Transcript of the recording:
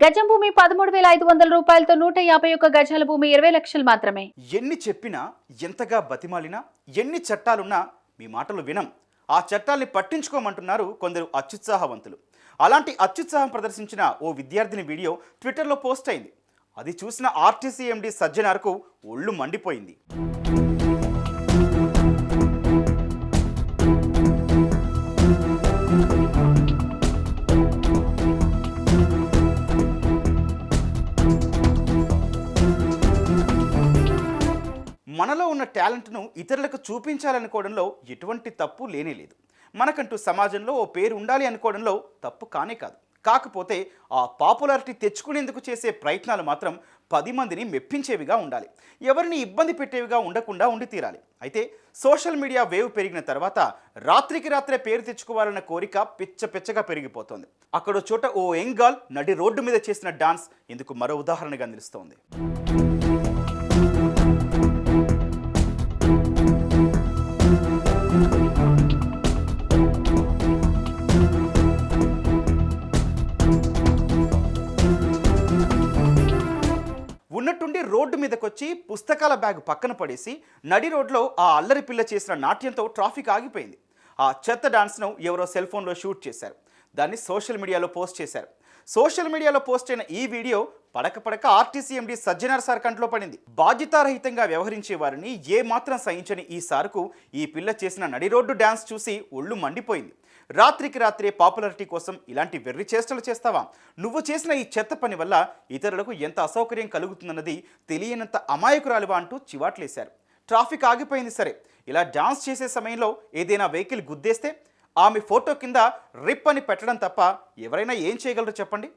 గజం భూమి 13,500 రూపాయలతో 151 గజాల భూమి 20 లక్షలు మాత్రమే. ఎన్ని చెప్పినా ఎంతగా బతిమాలినా ఎన్ని చట్టాలున్నా మీ మాటలు వినం. ఆ చట్టాల్ని పట్టించుకోమంటున్నారు కొందరు అత్యుత్సాహవంతులు. అలాంటి అత్యుత్సాహం ప్రదర్శించిన ఓ విద్యార్థిని వీడియో ట్విట్టర్లో పోస్ట్ అయింది. అది చూసిన ఆర్టీసీ ఎండీ సజ్జనార్కు ఒళ్ళు మండిపోయింది. మనలో ఉన్న టాలెంట్ను ఇతరులకు చూపించాలనుకోవడంలో ఎటువంటి తప్పు లేనేలేదు. మనకంటూ సమాజంలో ఓ పేరు ఉండాలి అనుకోవడంలో తప్పు కానే కాదు. కాకపోతే ఆ పాపులారిటీ తెచ్చుకునేందుకు చేసే ప్రయత్నాలు మాత్రం 10 మందిని మెప్పించేవిగా ఉండాలి, ఎవరిని ఇబ్బంది పెట్టేవిగా ఉండకుండా ఉండి తీరాలి. అయితే సోషల్ మీడియా వేవ్ పెరిగిన తర్వాత రాత్రికి రాత్రే పేరు తెచ్చుకోవాలన్న కోరిక పిచ్చగా పెరిగిపోతోంది. అక్కడో చోట ఓ యంగ్ గర్ల్ నడి రోడ్డు మీద చేసిన డాన్స్ ఇందుకు మరో ఉదాహరణగా నిలుస్తోంది. ఉన్నట్టుండి రోడ్డు మీదకొచ్చి పుస్తకాల బ్యాగ్ పక్కన పడేసి నడి రోడ్లో ఆ అల్లరి పిల్ల చేసిన నాట్యంతో ట్రాఫిక్ ఆగిపోయింది. ఆ చెత్త డాన్స్ను ఎవరో సెల్ ఫోన్లో షూట్ చేశారు. దాన్ని సోషల్ మీడియాలో పోస్ట్ చేశారు. సోషల్ మీడియాలో పోస్ట్ అయిన ఈ వీడియో పడక ఆర్టీసీ ఎండీ సజ్జనార్ సార్ కంట్లో పడింది. బాధ్యతారహితంగా వ్యవహరించే వారిని ఏమాత్రం సహించని ఈ సార్కు ఈ పిల్ల చేసిన నడి రోడ్డు డాన్స్ చూసి ఒళ్ళు మండిపోయింది. రాత్రికి రాత్రే పాపులారిటీ కోసం ఇలాంటి వెర్రి చేష్టలు చేస్తావా? నువ్వు చేసిన ఈ చెత్త పని వల్ల ఇతరులకు ఎంత అసౌకర్యం కలుగుతుందన్నది తెలియనంత అమాయకురాలివా అంటూ చివాట్లేశారు. ట్రాఫిక్ ఆగిపోయింది సరే, ఇలా డాన్స్ చేసే సమయంలో ఏదైనా వెహికల్ గుద్దేస్తే ఆమె ఫోటో కింద రిప్ అని పెట్టడం తప్ప ఎవరైనా ఏం చేయగలరు చెప్పండి?